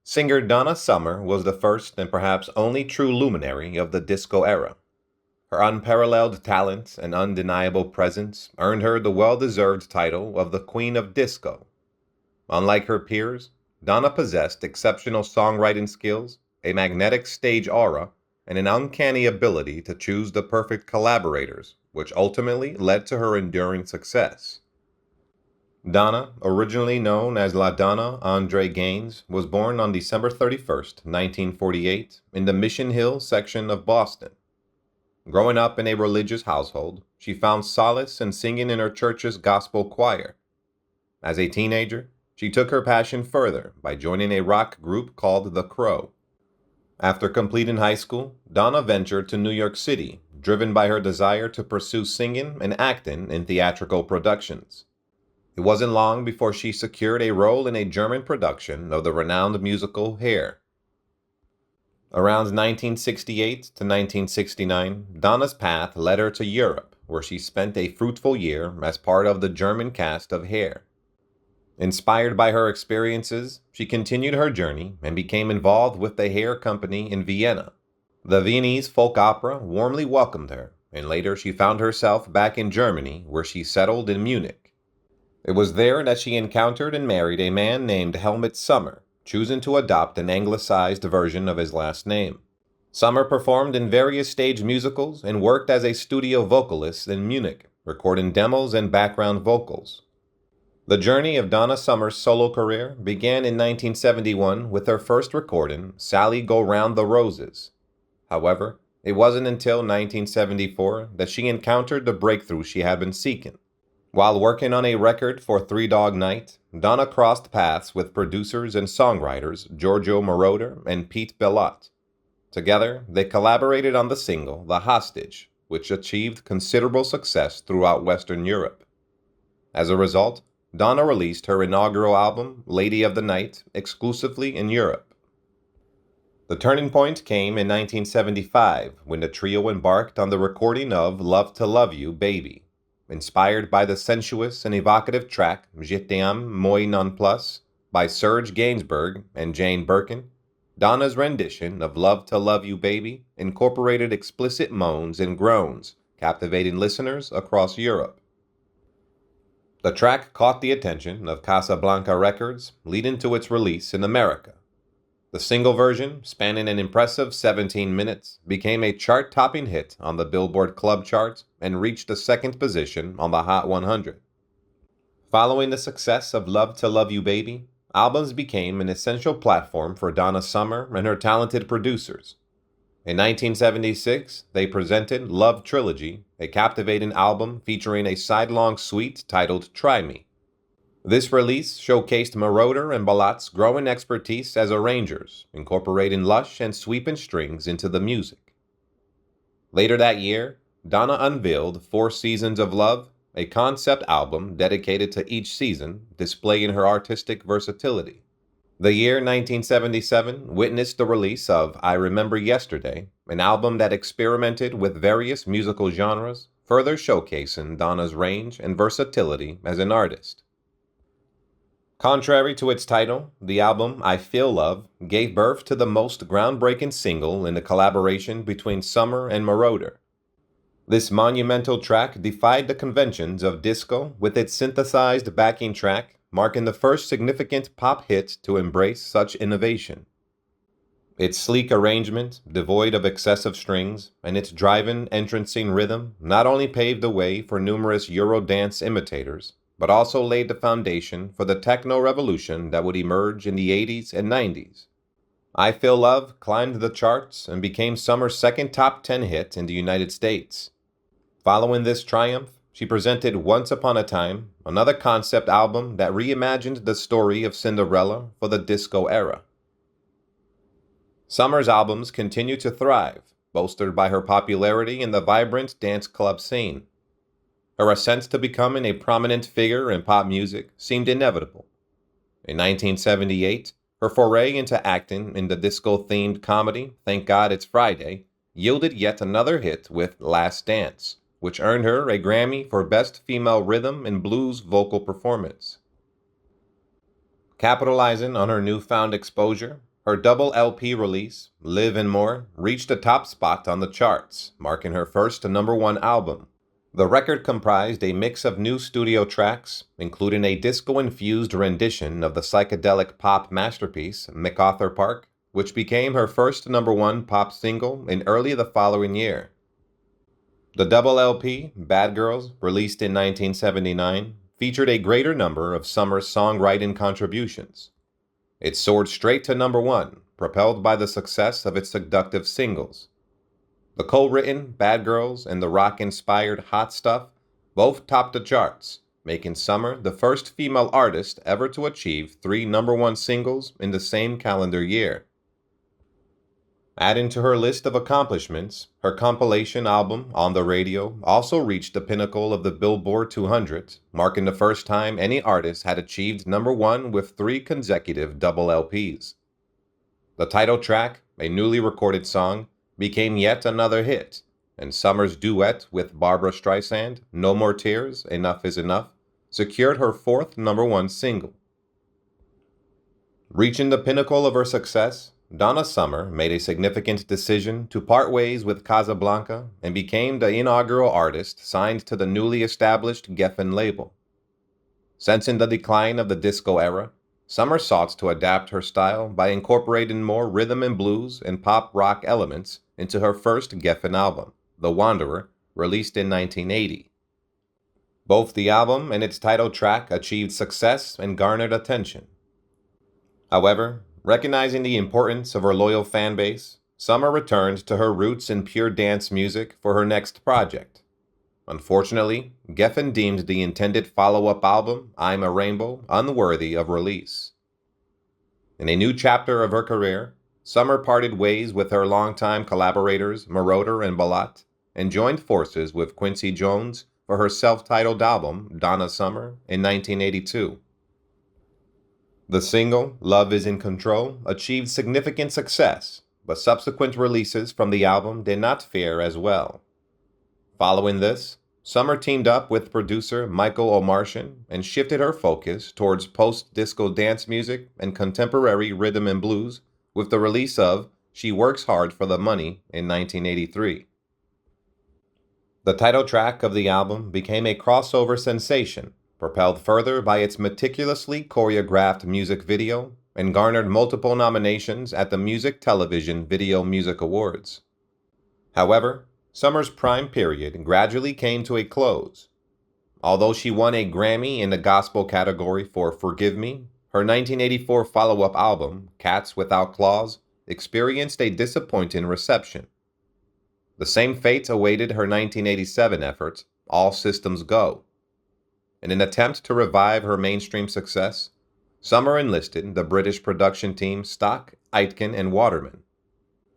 Singer Donna Summer was the first and perhaps only true luminary of the disco era. Her unparalleled talent and undeniable presence earned her the well-deserved title of the Queen of Disco. Unlike her peers, Donna possessed exceptional songwriting skills, a magnetic stage aura, and an uncanny ability to choose the perfect collaborators, which ultimately led to her enduring success. Donna, originally known as LaDonna Adrian Gaines, was born on December 31st, 1948, in the Mission Hill section of Boston. Growing up in a religious household, she found solace in singing in her church's gospel choir. As a teenager, she took her passion further by joining a rock group called The Crow. After completing high school, Donna ventured to New York City, driven by her desire to pursue singing and acting in theatrical productions. It wasn't long before she secured a role in a German production of the renowned musical Hair. Around 1968 to 1969, Donna's path led her to Europe, where she spent a fruitful year as part of the German cast of Hair. Inspired by her experiences, she continued her journey and became involved with the Hair Company in Vienna. The Viennese folk opera warmly welcomed her, and later she found herself back in Germany, where she settled in Munich. It was there that she encountered and married a man named Helmut Summer, choosing to adopt an anglicized version of his last name. Summer performed in various stage musicals and worked as a studio vocalist in Munich, recording demos and background vocals. The journey of Donna Summer's solo career began in 1971 with her first recording, Sally Go Round the Roses. However, it wasn't until 1974 that she encountered the breakthrough she had been seeking. While working on a record for Three Dog Night, Donna crossed paths with producers and songwriters Giorgio Moroder and Pete Bellotte. Together, they collaborated on the single The Hostage, which achieved considerable success throughout Western Europe. As a result, Donna released her inaugural album, Lady of the Night, exclusively in Europe. The turning point came in 1975 when the trio embarked on the recording of Love to Love You, Baby. Inspired by the sensuous and evocative track Je t'aime moi non plus by Serge Gainsbourg and Jane Birkin, Donna's rendition of Love to Love You Baby incorporated explicit moans and groans, captivating listeners across Europe. The track caught the attention of Casablanca Records, leading to its release in America. The single version, spanning an impressive 17 minutes, became a chart-topping hit on the Billboard Club charts and reached the second position on the Hot 100. Following the success of Love to Love You Baby, albums became an essential platform for Donna Summer and her talented producers. In 1976, they presented Love Trilogy, a captivating album featuring a sidelong suite titled Try Me. This release showcased Moroder and Bellotte's growing expertise as arrangers, incorporating lush and sweeping strings into the music. Later that year, Donna unveiled 4 Seasons of Love, a concept album dedicated to each season, displaying her artistic versatility. The year 1977 witnessed the release of I Remember Yesterday, an album that experimented with various musical genres, further showcasing Donna's range and versatility as an artist. Contrary to its title, the album I Feel Love gave birth to the most groundbreaking single in the collaboration between Summer and Moroder. This monumental track defied the conventions of disco with its synthesized backing track, marking the first significant pop hit to embrace such innovation. Its sleek arrangement, devoid of excessive strings, and its driving, entrancing rhythm not only paved the way for numerous Eurodance imitators, but also laid the foundation for the techno revolution that would emerge in the 80s and 90s. I Feel Love climbed the charts and became Summer's second top 10 hit in the United States. Following this triumph, she presented Once Upon a Time, another concept album that reimagined the story of Cinderella for the disco era. Summer's albums continue to thrive, bolstered by her popularity in the vibrant dance club scene. Her ascent to becoming a prominent figure in pop music seemed inevitable. In 1978, her foray into acting in the disco-themed comedy Thank God It's Friday yielded yet another hit with Last Dance, which earned her a Grammy for Best Female Rhythm and Blues Vocal Performance. Capitalizing on her newfound exposure, Her double LP release, Live and More, reached a top spot on the charts, marking her first #1 album. The record comprised a mix of new studio tracks, including a disco-infused rendition of the psychedelic pop masterpiece MacArthur Park, which became her first #1 pop single in early the following year. The double LP, Bad Girls, released in 1979, featured a greater number of Summer's songwriting contributions. It soared straight to #1, propelled by the success of its seductive singles. The co-written Bad Girls and the rock-inspired Hot Stuff both topped the charts, making Summer the first female artist ever to achieve 3 #1 singles in the same calendar year. Adding to her list of accomplishments, her compilation album, On the Radio, also reached the pinnacle of the Billboard 200, marking the first time any artist had achieved #1 with 3 consecutive double LPs. The title track, a newly recorded song, became yet another hit, and Summer's duet with Barbra Streisand, No More Tears, Enough is Enough, secured her 4th #1 single. Reaching the pinnacle of her success, Donna Summer made a significant decision to part ways with Casablanca and became the inaugural artist signed to the newly established Geffen label. Sensing the decline of the disco era, Summer sought to adapt her style by incorporating more rhythm and blues and pop rock elements into her first Geffen album, The Wanderer, released in 1980. Both the album and its title track achieved success and garnered attention. However, recognizing the importance of her loyal fan base, Summer returned to her roots in pure dance music for her next project. Unfortunately, Geffen deemed the intended follow-up album, I'm a Rainbow, unworthy of release. In a new chapter of her career, Summer parted ways with her longtime collaborators Moroder and Balat and joined forces with Quincy Jones for her self-titled album, Donna Summer, in 1982. The single, Love is in Control, achieved significant success, but subsequent releases from the album did not fare as well. Following this, Summer teamed up with producer Michael Omartian and shifted her focus towards post-disco dance music and contemporary rhythm and blues with the release of She Works Hard for the Money in 1983. The title track of the album became a crossover sensation, propelled further by its meticulously choreographed music video, and garnered multiple nominations at the Music Television Video Music Awards. However, Summer's prime period gradually came to a close. Although she won a Grammy in the gospel category for Forgive Me, her 1984 follow-up album, Cats Without Claws, experienced a disappointing reception. The same fate awaited her 1987 effort, All Systems Go. In an attempt to revive her mainstream success, Summer enlisted the British production team Stock, Aitken, and Waterman.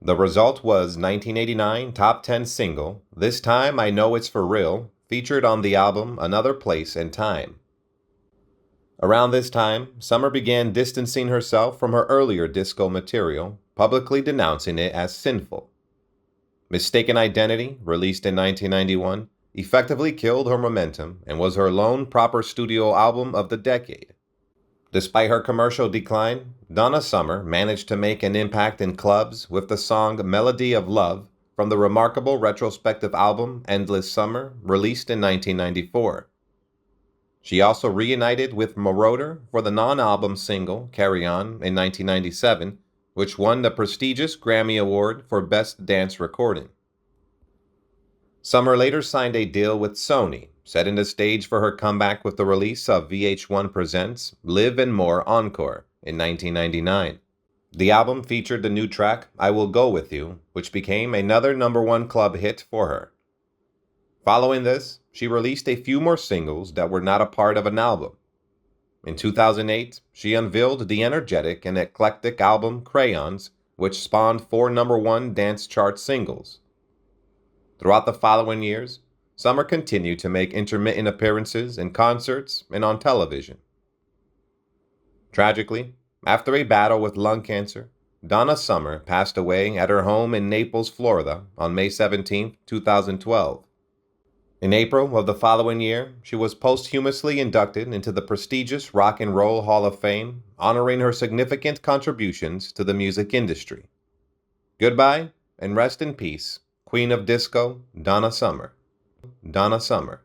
The result was 1989 top 10 single, This Time I Know It's For Real, featured on the album Another Place and Time. Around this time, Summer began distancing herself from her earlier disco material, publicly denouncing it as sinful. Mistaken Identity, released in 1991, effectively killed her momentum and was her lone proper studio album of the decade. Despite her commercial decline, Donna Summer managed to make an impact in clubs with the song Melody of Love from the remarkable retrospective album Endless Summer, released in 1994. She also reunited with Moroder for the non-album single Carry On in 1997, which won the prestigious Grammy Award for Best Dance Recording. Summer later signed a deal with Sony, setting the stage for her comeback with the release of VH1 Presents Live and More Encore in 1999. The album featured the new track I Will Go With You, which became another #1 club hit for her. Following this, she released a few more singles that were not a part of an album. In 2008, she unveiled the energetic and eclectic album Crayons, which spawned 4 #1 dance chart singles. Throughout the following years, Summer continued to make intermittent appearances in concerts and on television. Tragically, after a battle with lung cancer, Donna Summer passed away at her home in Naples, Florida on May 17, 2012. In April of the following year, she was posthumously inducted into the prestigious Rock and Roll Hall of Fame, honoring her significant contributions to the music industry. Goodbye, and rest in peace, Queen of Disco, Donna Summer. Donna Summer.